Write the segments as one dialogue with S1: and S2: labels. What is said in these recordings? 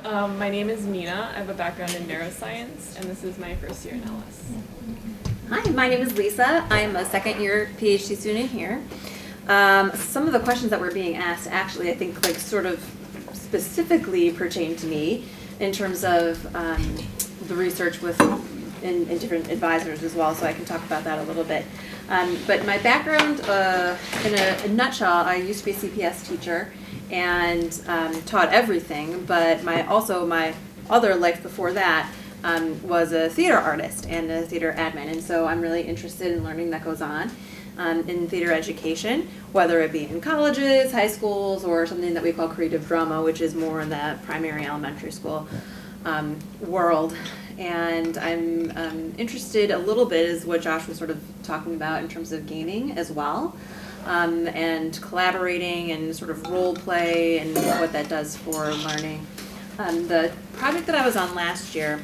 S1: My name is Nina. I have a background in neuroscience, and this is my first year in LS.
S2: Hi, my name is Lisa. I'm a second-year PhD student here. Some of the questions that were being asked actually, I think, sort of specifically pertain to me in terms of the research in different advisors as well, so I can talk about that a little bit. But my background, in a nutshell, I used to be a CPS teacher and taught everything, but my other life before that was a theater artist and a theater admin, and so I'm really interested in learning that goes on in theater education, whether it be in colleges, high schools, or something that we call creative drama, which is more in the primary elementary school world. And I'm interested a little bit, is what Josh was sort of talking about in terms of gaming as well, and collaborating and sort of role play and what that does for learning. The project that I was on last year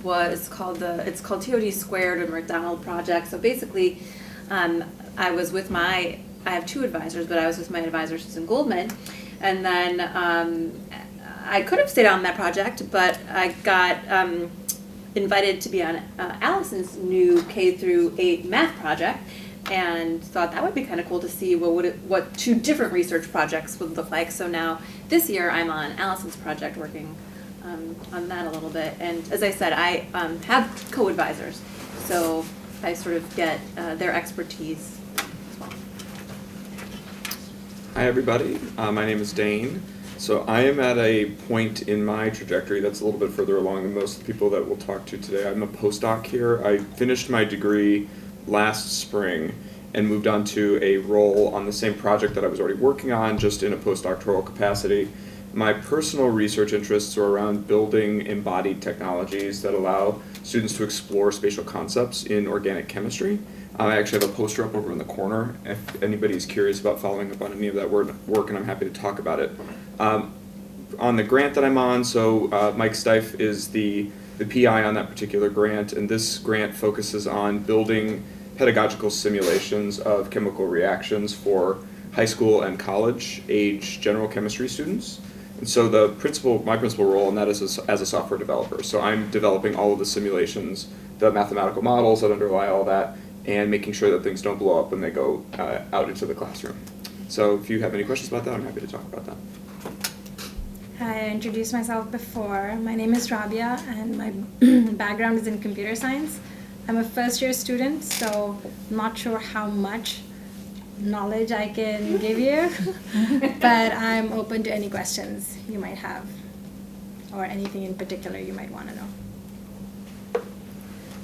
S2: was called TOD Squared, a McDonald project. So basically, I was with I have two advisors, but I was with my advisor Susan Goldman, and then I could have stayed on that project, but I got invited to be on Allison's new K through 8 math project, and thought that would be kind of cool to see what two different research projects would look like. So now this year I'm on Allison's project working on that a little bit. And as I said, I have co-advisors, so I sort of get their expertise as well.
S3: Hi everybody, my name is Dane. So I am at a point in my trajectory that's a little bit further along than most of the people that we'll talk to today. I'm a postdoc here. I finished my degree last spring and moved on to a role on the same project that I was already working on, just in a postdoctoral capacity. My personal research interests are around building embodied technologies that allow students to explore spatial concepts in organic chemistry. I actually have a poster up over in the corner if anybody's curious about following up on any of that work, and I'm happy to talk about it. On the grant that I'm on, so Mike Steiff is the PI on that particular grant, and this grant focuses on building pedagogical simulations of chemical reactions for high school and college age general chemistry students. And so my principal role in that is as a software developer. So I'm developing all of the simulations, the mathematical models that underlie all that, and making sure that things don't blow up when they go out into the classroom. So if you have any questions about that, I'm happy to talk about that.
S4: I introduced myself before. My name is Rabia, and my background is in computer science. I'm a first-year student, so I'm not sure how much knowledge I can give you, but I'm open to any questions you might have, or anything in particular you might want to know.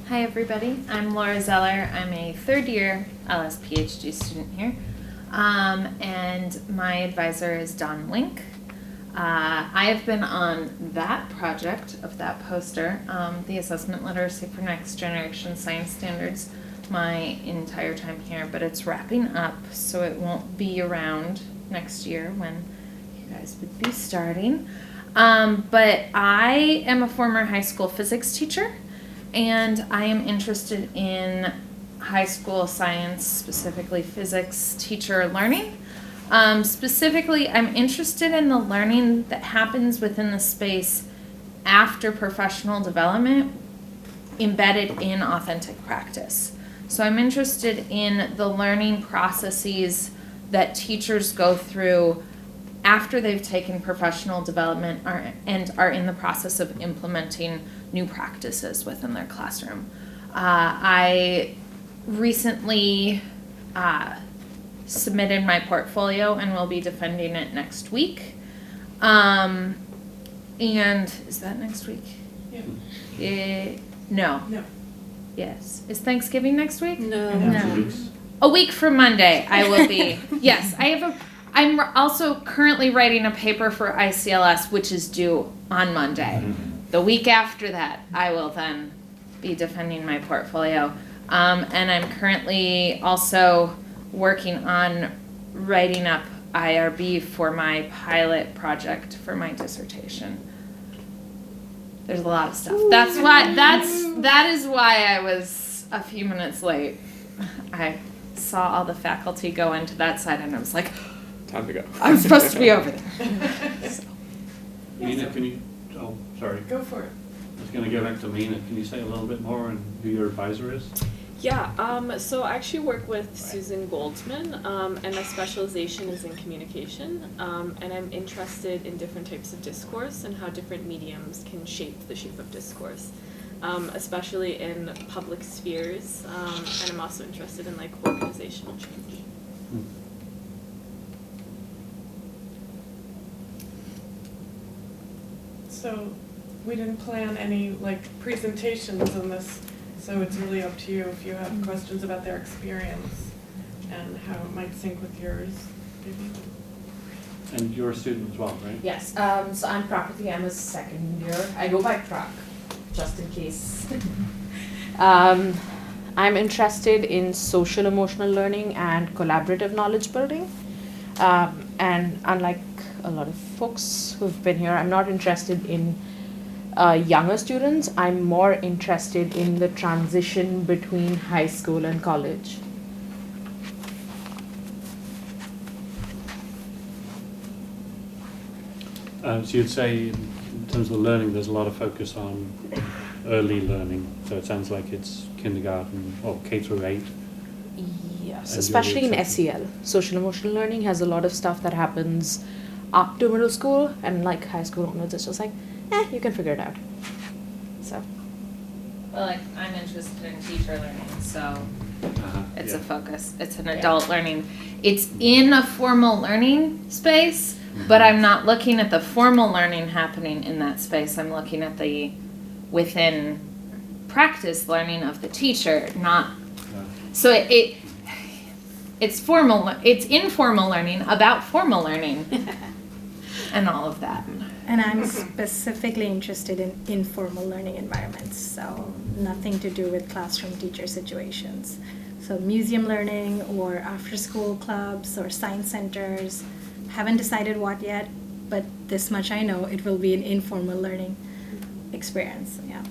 S5: Hi everybody, I'm Laura Zeller. I'm a third-year LS PhD student here, and my advisor is Don Link. I have been on that project of that poster, the Assessment Literacy for Next Generation Science Standards, my entire time here, but it's wrapping up, so it won't be around next year when you guys would be starting. But I am a former high school physics teacher, and I am interested in high school science, specifically physics teacher learning. Specifically, I'm interested in the learning that happens within the space after professional development embedded in authentic practice. So I'm interested in the learning processes that teachers go through after they've taken professional development and are in the process of implementing new practices within their classroom. I recently submitted my portfolio and will be defending it next week. And is that next week? Yeah. No. Yes. Is Thanksgiving next week?
S2: No.
S5: A week from Monday, I will be. Yes, I'm also currently writing a paper for ICLS, which is due on Monday. The week after that, I will then be defending my portfolio. And I'm currently also working on writing up IRB for my pilot project for my dissertation. There's a lot of stuff. That is why I was a few minutes late. I saw all the faculty go into that side and I was like,
S3: Time to go.
S5: I'm supposed to be over there. So.
S6: Mina, can you, oh, sorry.
S1: Go for it.
S6: I was going to go back to Mina. Can you say a little bit more on who your advisor is?
S1: Yeah, so I actually work with Susan Goldsman, and my specialization is in communication, and I'm interested in different types of discourse and how different mediums can shape the shape of discourse, especially in public spheres, and I'm also interested in like organizational change.
S6: Hmm.
S7: So we didn't plan any like presentations on this, so it's really up to you if you have questions about their experience and how it might sync with yours, maybe.
S6: And you're a student as well, right?
S8: Yes, so I'm Prakriti, I'm a second year. I go by Prak, just in case. I'm interested in social emotional learning and collaborative knowledge building. And unlike a lot of folks who've been here, I'm not interested in younger students. I'm more interested in the transition between high school and college.
S6: So you'd say in terms of the learning, there's a lot of focus on early learning. So it sounds like it's kindergarten or K through 8.
S8: Yes,
S6: And
S8: especially in
S6: you're
S8: SEL. Social emotional learning has a lot of stuff that happens up to middle school, and like high school onwards, it's just like, you can figure it out. So.
S5: Well, like, I'm interested in teacher learning, so it's
S6: Yeah.
S5: a focus. It's an adult learning. It's in a formal learning space, but I'm not looking at the formal learning happening in that space. I'm looking at the within practice learning of the teacher, not so it's formal. It's informal learning about formal learning, and all of that.
S4: And I'm specifically interested in informal learning environments, so nothing to do with classroom teacher situations. So museum learning or after school clubs or science centers. Haven't decided what yet, but this much I know, it will be an informal learning experience, yeah.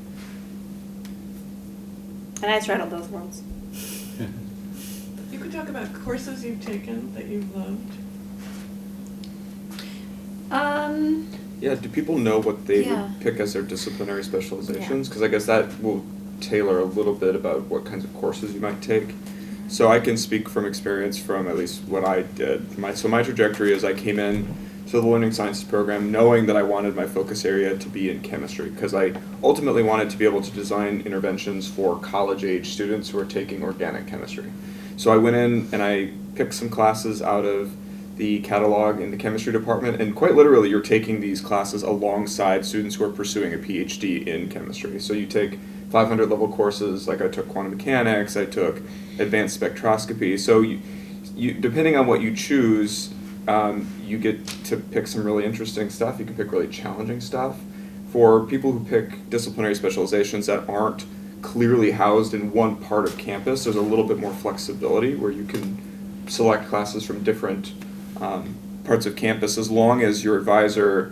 S2: And I straddle those worlds.
S7: You could talk about courses you've taken that you've loved.
S3: Yeah, do people know what they
S2: Yeah.
S3: would pick as their disciplinary specializations? Because I guess that will tailor a little bit about what kinds of courses you might take. So I can speak from experience from at least what I did. My trajectory is I came in to the Learning Sciences program knowing that I wanted my focus area to be in chemistry, because I ultimately wanted to be able to design interventions for college-age students who are taking organic chemistry. So I went in and I picked some classes out of the catalog in the chemistry department, and quite literally you're taking these classes alongside students who are pursuing a PhD in chemistry. So you take 500 level courses, like I took quantum mechanics, I took advanced spectroscopy. So you depending on what you choose, you get to pick some really interesting stuff. You can pick really challenging stuff. For people who pick disciplinary specializations that aren't clearly housed in one part of campus, there's a little bit more flexibility where you can select classes from different parts of campus, as long as your advisor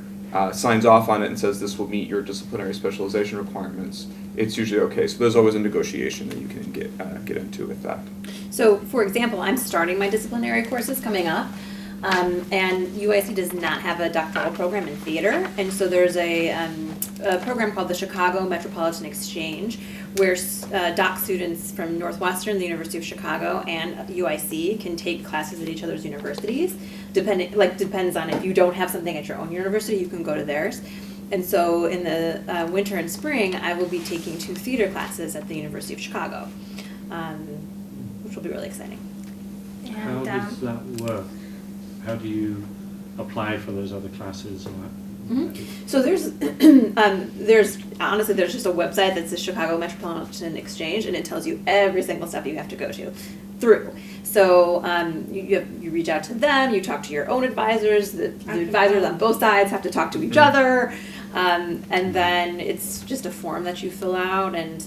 S3: signs off on it and says this will meet your disciplinary specialization requirements. It's usually okay. So there's always a negotiation that you can get into with that.
S2: So, for example, I'm starting my disciplinary courses coming up, and UIC does not have a doctoral program in theater, and so there's a program called the Chicago Metropolitan Exchange, where doc students from Northwestern, the University of Chicago, and UIC can take classes at each other's universities. Depends on if you don't have something at your own university, you can go to theirs. And so in the winter and spring, I will be taking 2 theater classes at the University of Chicago, which will be really exciting.
S6: How
S4: And
S6: does that work? How do you apply for those other classes? Or
S2: So there's honestly just a website that's the Chicago Metropolitan Exchange, and it tells you every single step you have to go through. So you reach out to them, you talk to your own advisors. The advisors on both sides have to talk to each other, and then it's just a form that you fill out. And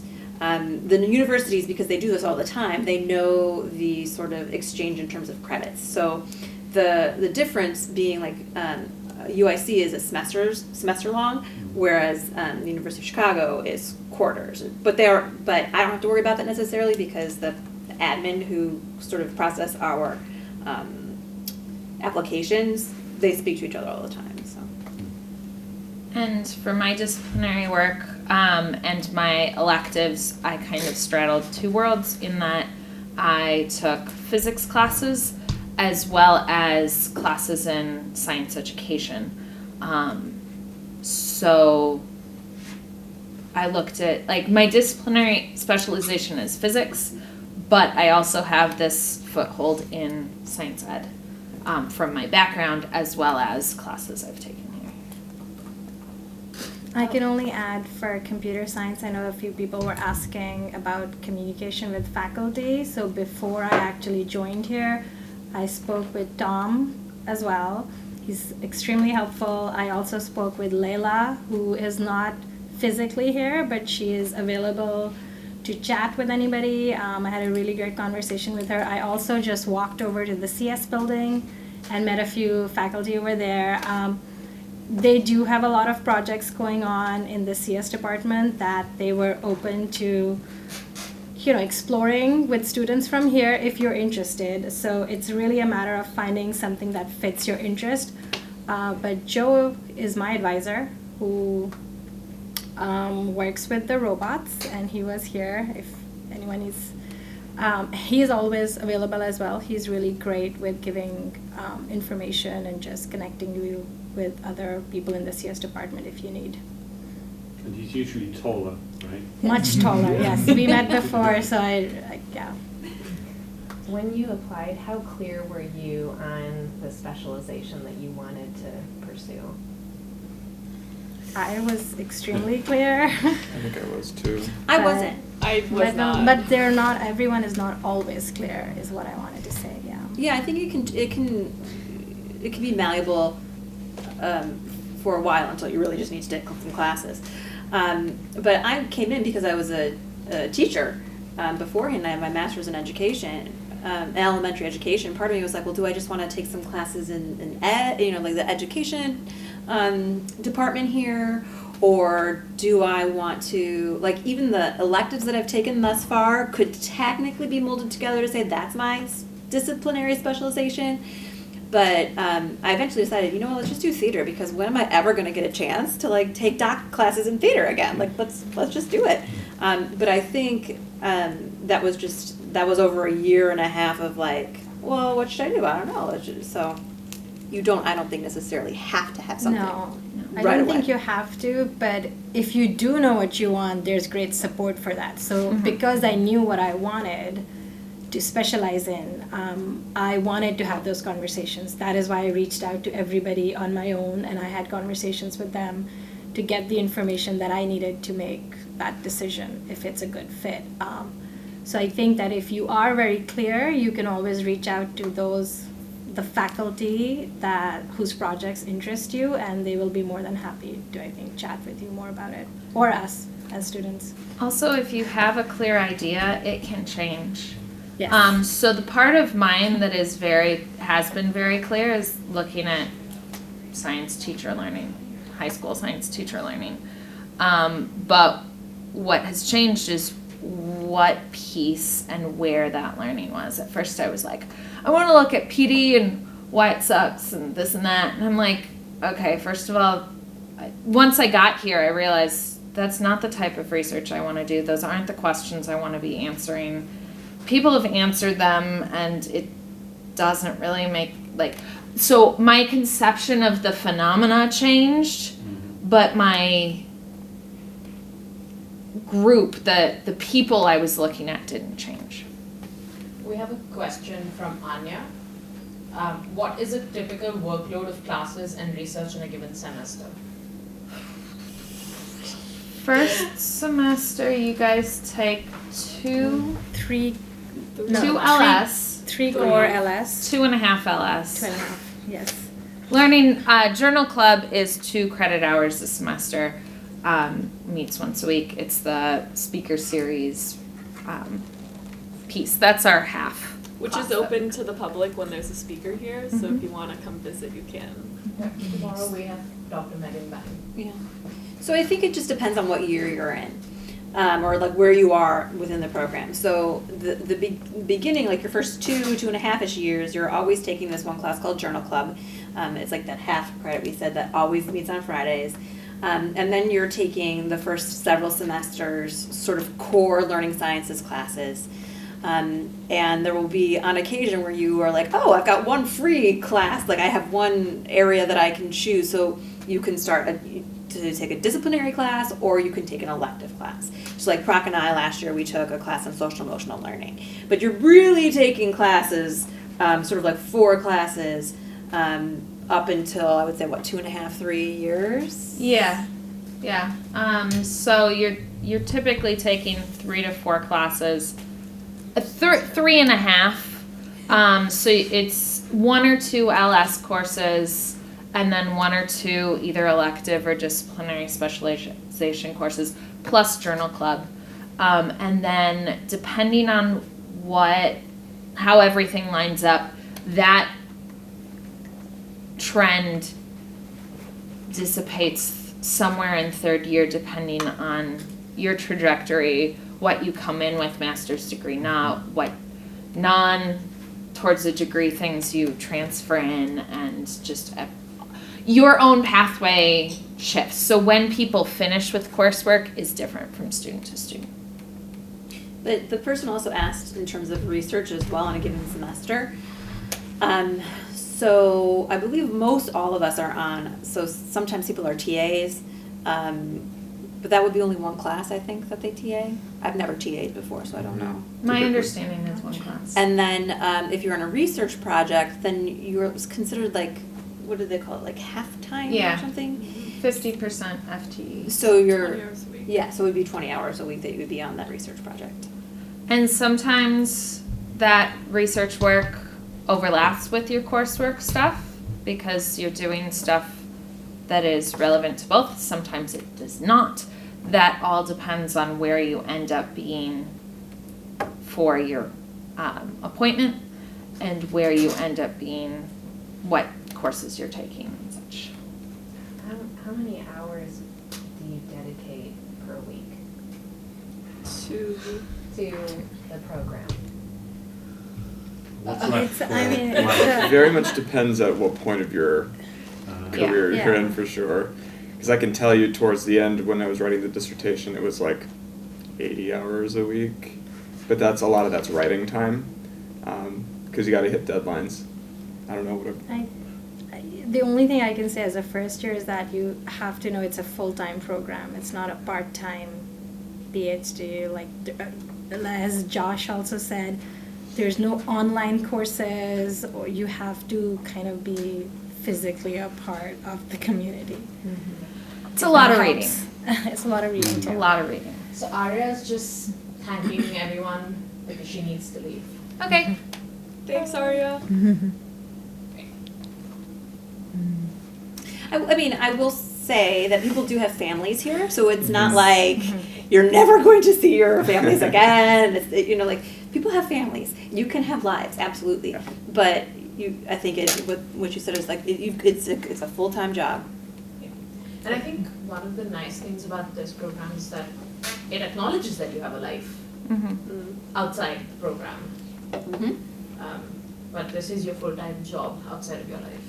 S2: the universities, because they do this all the time, they know the sort of exchange in terms of credits. So the difference being like UIC is a semester long, whereas the University of Chicago is quarters. But I don't have to worry about that necessarily, because the admin who sort of process our applications, they speak to each other all the time. So
S5: And for my disciplinary work and my electives, I kind of straddled two worlds in that I took physics classes as well as classes in science education. So I looked at, like, my disciplinary specialization is physics, but I also have this foothold in science ed from my background as well as classes I've taken here.
S4: I can only add for computer science, I know a few people were asking about communication with faculty. So before I actually joined here, I spoke with Tom as well. He's extremely helpful. I also spoke with Layla, who is not physically here, but she is available to chat with anybody. I had a really great conversation with her. I also just walked over to the CS building and met a few faculty over there. They do have a lot of projects going on in the CS department that they were open to, exploring with students from here if you're interested. So it's really a matter of finding something that fits your interest. But Joe is my advisor who works with the robots, and he was here if anyone is. He is always available as well. He's really great with giving information and just connecting you with other people in the CS department if you need.
S6: And he's usually taller, right?
S4: Much taller, yes. We met before, so yeah.
S9: When you applied, how clear were you on the specialization that you wanted to pursue?
S4: I was extremely clear.
S3: I think I was too.
S2: I wasn't.
S1: I was not.
S4: But they're not, everyone is not always clear, is what I wanted to say, yeah.
S2: Yeah, I think it can be malleable for a while until you really just need to take some classes. But I came in because I was a teacher beforehand. I had my master's in education, elementary education. Part of me was like, well, do I just want to take some classes in ed, like the education department here? Or do I want to, like, even the electives that I've taken thus far could technically be molded together to say that's my disciplinary specialization. But I eventually decided, let's just do theater, because when am I ever going to get a chance to, like, take doc classes in theater again? Like, let's just do it. But I think that was over a year and a half of, like, well, what should I do? I don't know. So I don't think necessarily have to have something.
S4: No, I
S2: right
S4: don't
S2: away.
S4: think you have to, but if you do know what you want, there's great support for that. So because I knew what I wanted to specialize in, I wanted to have those conversations. That is why I reached out to everybody on my own, and I had conversations with them to get the information that I needed to make that decision if it's a good fit. So I think that if you are very clear, you can always reach out to the faculty whose projects interest you, and they will be more than happy to, I think, chat with you more about it, or us as students.
S5: Also, if you have a clear idea, it can change.
S4: Yes.
S5: So the part of mine that has been very clear is looking at science teacher learning, high school science teacher learning. But what has changed is what piece and where that learning was. At first I was like, I want to look at PD and why it sucks and this and that. And I'm like, okay, first of all, once I got here, I realized that's not the type of research I want to do. Those aren't the questions I want to be answering. People have answered them, and it doesn't really make, so my conception of the phenomena changed, but my group, the people I was looking at didn't change.
S8: We have a question from Anya. What is a typical workload of classes and research in a given semester?
S5: First semester, you guys take two LS,
S4: three core LS,
S5: 2.5 LS.
S4: 2.5, yes.
S5: Learning Journal Club is 2 credit hours a semester. Meets once a week. It's the speaker series piece. That's our half.
S1: Which is open to the public when there's a speaker here, so if you want to come visit, you can.
S8: Tomorrow we have Dr. Megan back.
S2: Yeah. So I think it just depends on what year you're in, or like where you are within the program. So the beginning, like your first 2.5-ish years, you're always taking this one class called Journal Club. It's like that half credit we said that always meets on Fridays. And then you're taking the first several semesters sort of core learning sciences classes. And there will be on occasion where you are like, oh, I've got one free class, like I have one area that I can choose. So you can start to take a disciplinary class, or you can take an elective class. So like Proc and I last year, we took a class in social emotional learning. But you're really taking classes, sort of like 4 classes, up until, I would say, what, 2.5, 3 years?
S5: Yeah. So you're typically taking 3 to 4 classes, 3.5. So it's 1 or 2 LS courses, and then 1 or 2 either elective or disciplinary specialization courses, plus journal club. And then depending on how everything lines up, that trend dissipates somewhere in 3rd year depending on your trajectory, what you come in with master's degree, not what towards a degree things you transfer in, and just your own pathway shifts. So when people finish with coursework is different from student to student.
S2: But the person also asked in terms of research as well in a given semester. So I believe most all of us are on, so sometimes people are TAs, but that would be only 1 class, I think, that they TA. I've never TA'd before, so I don't know.
S5: My understanding is 1 class.
S2: And then if you're on a research project, then you're considered like, what do they call it, like half-time or something?
S5: 50% FTE.
S2: So you're,
S1: 20 hours a week.
S2: yeah, so it would be 20 hours a week that you would be on that research project.
S5: And sometimes that research work overlaps with your coursework stuff because you're doing stuff that is relevant to both. Sometimes it does not. That all depends on where you end up being for your appointment and where you end up being, what courses you're taking and such.
S9: How many hours do you dedicate per week
S1: To
S9: to the program?
S6: What's left for
S3: It very much depends at what point of your career
S4: Yeah.
S3: you're in, for sure. Because I can tell you towards the end when I was writing the dissertation, it was like 80 hours a week. But a lot of that's writing time, because you got to hit deadlines. I don't know what
S4: The only thing I can say as a first year is that you have to know it's a full-time program. It's not a part-time PhD. Like as Josh also said, there's no online courses, or you have to kind of be physically a part of the community.
S5: It's a lot of reading.
S4: It's a lot of reading too.
S5: A lot of reading.
S10: So Arya's just thanking everyone because she needs to leave.
S5: Okay.
S1: Thanks, Arya.
S2: I mean, I will say that people do have families here, so it's not like you're never going to see your families again. It's, like, people have families. You can have lives, absolutely. But I think what you said is like, it's a full-time job.
S10: And I think one of the nice things about this program is that it acknowledges that you have a life outside the program. But this is your full-time job outside of your life.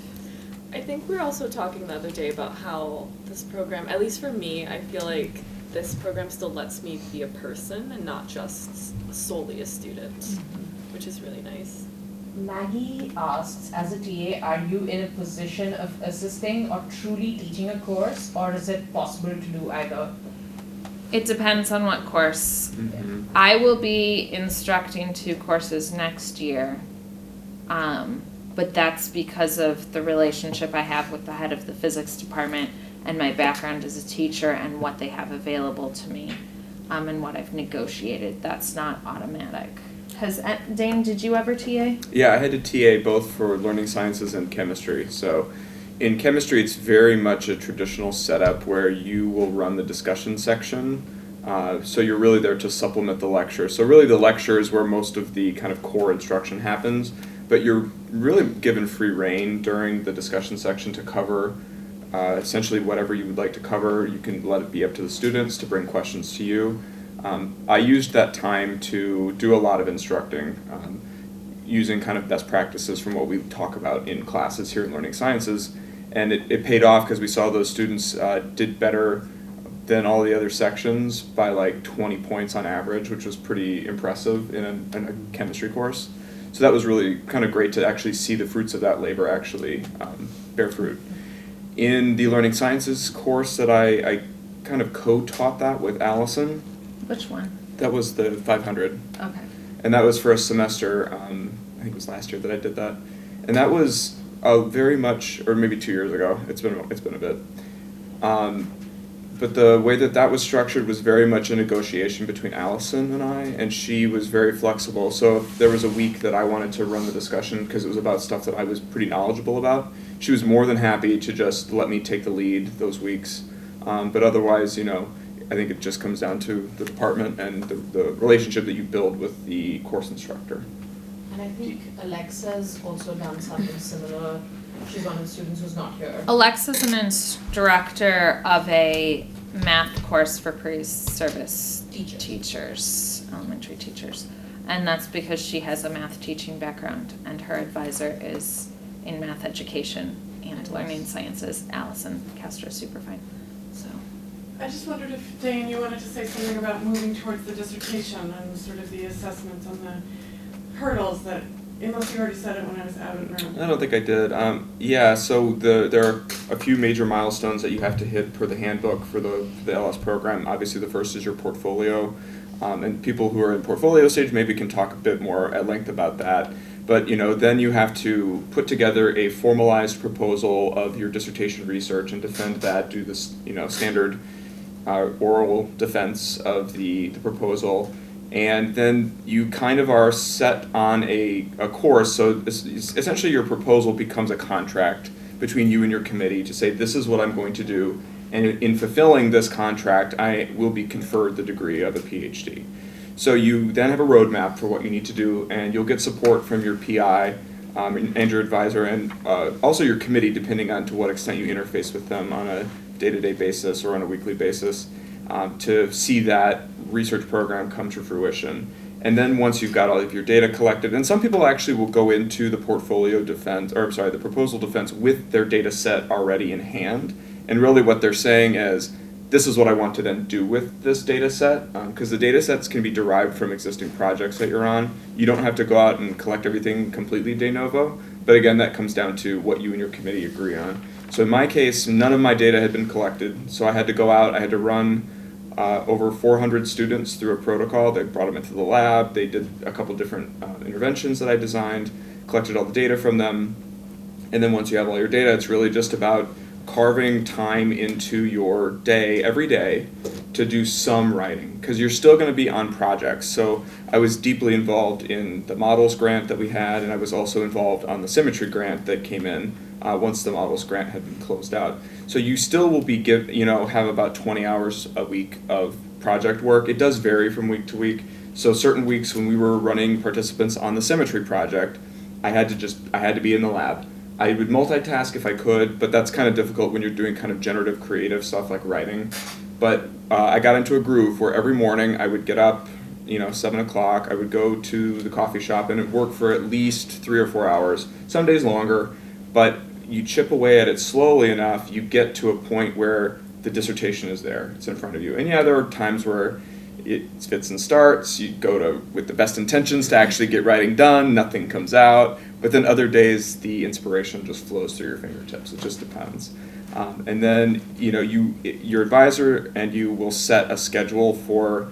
S1: I think we were also talking the other day about how this program, at least for me, I feel like this program still lets me be a person and not just solely a student, which is really nice.
S10: Maggie asks, as a TA, are you in a position of assisting or truly teaching a course, or is it possible to do either?
S5: It depends on what course. I will be instructing 2 courses next year, but that's because of the relationship I have with the head of the physics department and my background as a teacher and what they have available to me, and what I've negotiated. That's not automatic. Dane, did you ever TA?
S3: Yeah, I had to TA both for learning sciences and chemistry. So in chemistry, it's very much a traditional setup where you will run the discussion section. So you're really there to supplement the lecture. So really the lecture is where most of the kind of core instruction happens, but you're really given free rein during the discussion section to cover essentially whatever you would like to cover. You can let it be up to the students to bring questions to you. I used that time to do a lot of instructing, using kind of best practices from what we talk about in classes here in Learning Sciences, And it paid off because we saw those students did better than all the other sections by like 20 points on average, which was pretty impressive in a chemistry course. So that was really kind of great to actually see the fruits of that labor actually bear fruit. In the Learning Sciences course that I kind of co-taught that with Allison.
S5: Which one?
S3: That was the 500.
S5: Okay.
S3: And that was for a semester, I think it was last year that I did that. And that was very much, or maybe 2 years ago, it's been a bit. But the way that was structured was very much a negotiation between Allison and I, and she was very flexible. So if there was a week that I wanted to run the discussion because it was about stuff that I was pretty knowledgeable about, she was more than happy to just let me take the lead those weeks. But otherwise, I think it just comes down to the department and the relationship that you build with the course instructor.
S10: And I think Alexa's also done something similar. She's one of the students who's not here.
S5: Alexa's an instructor of a math course for pre-service teachers, elementary teachers. And that's because she has a math teaching background, and her advisor is in math education and learning sciences, Allison Castro Superfine. So
S7: I just wondered if, Dane, you wanted to say something about moving towards the dissertation and sort of the assessments on the hurdles that, unless you already said it when I was out of the room.
S3: I don't think I did. Yeah, so there are a few major milestones that you have to hit per the handbook for the LS program. Obviously, the first is your portfolio, and people who are in portfolio stage maybe can talk a bit more at length about that. But then you have to put together a formalized proposal of your dissertation research and defend that, do this standard oral defense of the proposal. And then you kind of are set on a course, so essentially your proposal becomes a contract between you and your committee to say, this is what I'm going to do, and in fulfilling this contract, I will be conferred the degree of a PhD. So you then have a roadmap for what you need to do, and you'll get support from your PI and your advisor, and also your committee, depending on to what extent you interface with them on a day-to-day basis or on a weekly basis, to see that research program come to fruition. And then once you've got all of your data collected, and some people actually will go into the portfolio defense, or I'm sorry, the proposal defense with their data set already in hand, and really what they're saying is, this is what I want to then do with this data set, because the data sets can be derived from existing projects that you're on. You don't have to go out and collect everything completely de novo, but again, that comes down to what you and your committee agree on. So in my case, none of my data had been collected, so I had to go out, I had to run over 400 students through a protocol. They brought them into the lab, they did a couple different interventions that I designed, collected all the data from them, and then once you have all your data, it's really just about carving time into your day, every day, to do some writing, because you're still going to be on projects. So I was deeply involved in the models grant that we had, and I was also involved on the symmetry grant that came in once the models grant had been closed out. So you still will be have about 20 hours a week of project work. It does vary from week to week. So certain weeks when we were running participants on the symmetry project, I had to be in the lab. I would multitask if I could, but that's kind of difficult when you're doing kind of generative creative stuff like writing. But I got into a groove where every morning I would get up, 7 o'clock, I would go to the coffee shop and work for at least 3 or 4 hours, some days longer, but you chip away at it slowly enough, you get to a point where the dissertation is there, it's in front of you. And yeah, there are times where it fits and starts, you go with the best intentions to actually get writing done, nothing comes out, but then other days the inspiration just flows through your fingertips, it just depends. And then your advisor and you will set a schedule for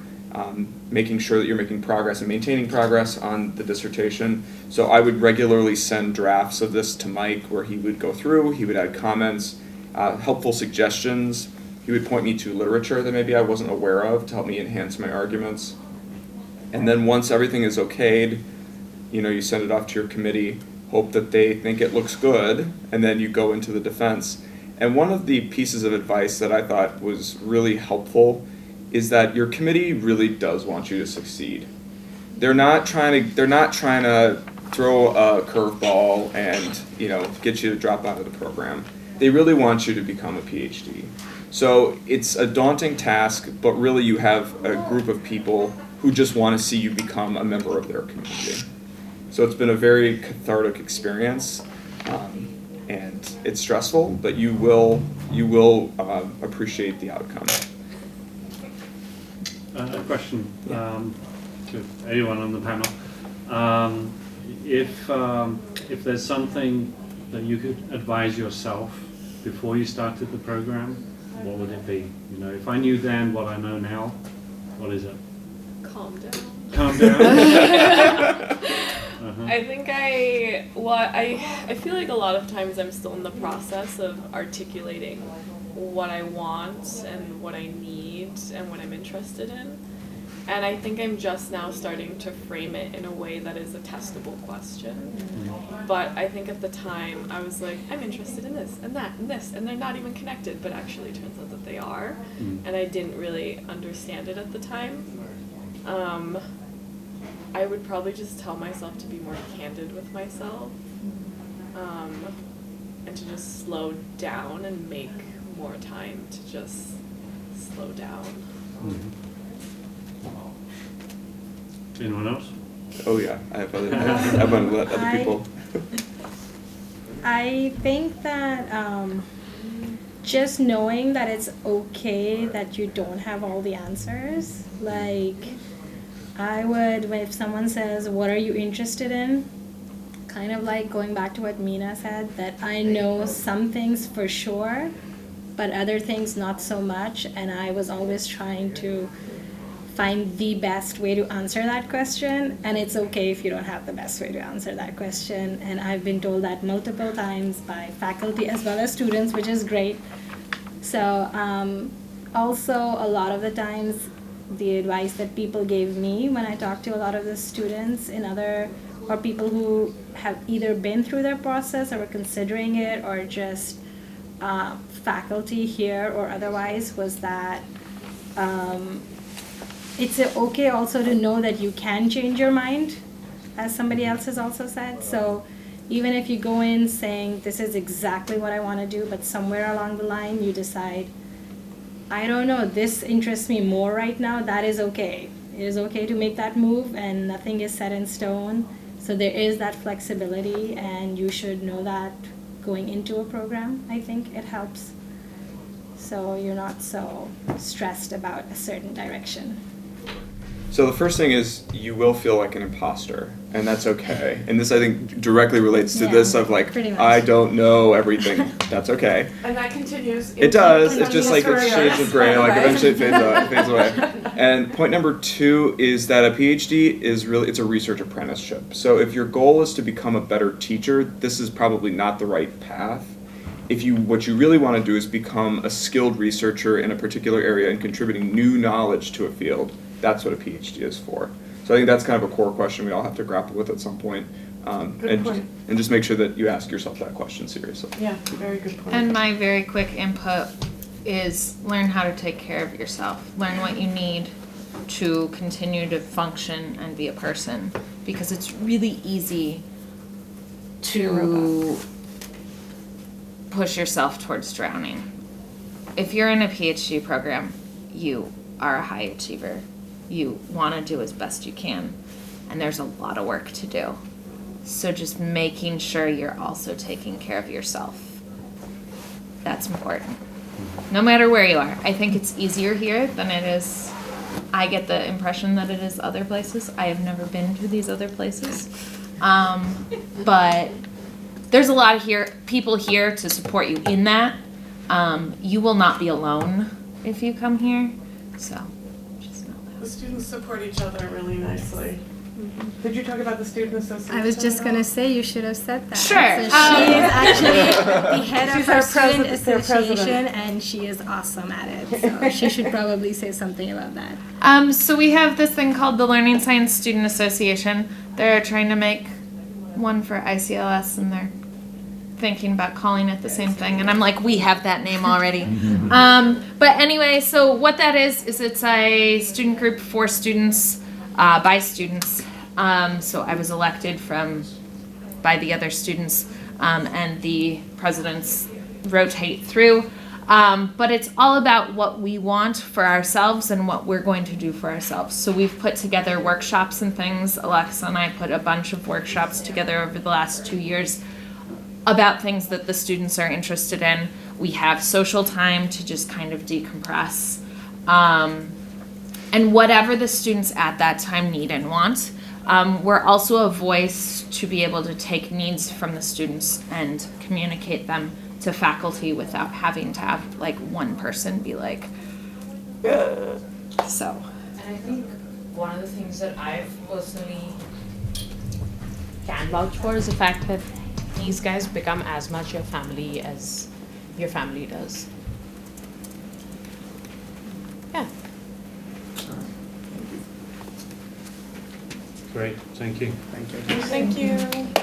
S3: making sure that you're making progress and maintaining progress on the dissertation. So I would regularly send drafts of this to Mike where he would go through, he would add comments, helpful suggestions. He would point me to literature that maybe I wasn't aware of to help me enhance my arguments. And then once everything is okayed, you send it off to your committee, hope that they think it looks good, and then you go into the defense. And one of the pieces of advice that I thought was really helpful is that your committee really does want you to succeed. They're not trying to throw a curveball and get you to drop out of the program. They really want you to become a PhD. So it's a daunting task, but really you have a group of people who just want to see you become a member of their community. So it's been a very cathartic experience. and it's stressful, but you will appreciate the outcome.
S6: A question to anyone on the panel. If there's something that you could advise yourself before you started the program, what would it be? You know, if I knew then what I know now, what is it?
S1: Calm down.
S6: Calm down.
S1: I think I feel like a lot of times I'm still in the process of articulating what I want and what I need and what I'm interested in. And I think I'm just now starting to frame it in a way that is a testable question. But I think at the time I was like, I'm interested in this and that and this, and they're not even connected, but actually it turns out that they are. And I didn't really understand it at the time. I would probably just tell myself to be more candid with myself, and to just slow down and make more time to just slow down.
S6: Anyone else?
S3: Oh yeah, I want to let other people.
S4: I think that just knowing that it's okay that you don't have all the answers. Like, I would, if someone says, what are you interested in? Kind of like going back to what Mina said, that I know some things for sure, but other things not so much. And I was always trying to find the best way to answer that question. And it's okay if you don't have the best way to answer that question. And I've been told that multiple times by faculty as well as students, which is great. So also a lot of the times, the advice that people gave me when I talked to a lot of the students or people who have either been through their process or were considering it, or just faculty here or otherwise, was that it's okay also to know that you can change your mind, as somebody else has also said. So even if you go in saying, this is exactly what I want to do, but somewhere along the line you decide, I don't know, this interests me more right now, that is okay. It is okay to make that move, and nothing is set in stone. So there is that flexibility, and you should know that going into a program. I think it helps. So you're not so stressed about a certain direction.
S3: So the first thing is you will feel like an imposter, and that's okay. And this, I think, directly relates to this of like, I don't know everything. That's okay.
S7: And that continues.
S3: It does. It's just like it's shades of gray. Like eventually it fades away. And point number 2 is that a PhD is really, it's a research apprenticeship. So if your goal is to become a better teacher, this is probably not the right path. What you really want to do is become a skilled researcher in a particular area and contributing new knowledge to a field. That's what a PhD is for. So I think that's kind of a core question we all have to grapple with at some point.
S7: Good point.
S3: And just make sure that you ask yourself that question seriously.
S7: Yeah, very good point.
S5: And my very quick input is learn how to take care of yourself. Learn what you need to continue to function and be a person. Because it's really easy to push yourself towards drowning. If you're in a PhD program, you are a high achiever. You want to do as best you can, and there's a lot of work to do. So just making sure you're also taking care of yourself. That's important. No matter where you are. I think it's easier here than it is. I get the impression that it is other places. I have never been to these other places. But there's a lot of people here to support you in that. You will not be alone if you come here. So just know that.
S7: The students support each other really nicely. Did you talk about the student association?
S4: I was just going to say you should have said that.
S5: Sure.
S4: So she is actually the head of
S7: She's
S4: her
S7: our
S4: student
S7: their
S4: association,
S7: president.
S4: and she is awesome at it. So she should probably say something about that.
S5: So we have this thing called the Learning Science Student Association. They're trying to make one for ICLS, and they're thinking about calling it the same thing. And I'm like, we have that name already. But anyway, so what that is it's a student group for students, by students. So I was elected by the other students, and the presidents rotate through. But it's all about what we want for ourselves and what we're going to do for ourselves. So we've put together workshops and things. Alexa and I put a bunch of workshops together over the last 2 years about things that the students are interested in. We have social time to just kind of decompress. And whatever the students at that time need and want. We're also a voice to be able to take needs from the students and communicate them to faculty without having to have like one person be like, ugh. So.
S8: And I think one of the things that I've personally can vouch for is the fact that these guys become as much your family as your family does. Yeah.
S6: Great, thank you.
S3: Thank you.
S7: Thank you.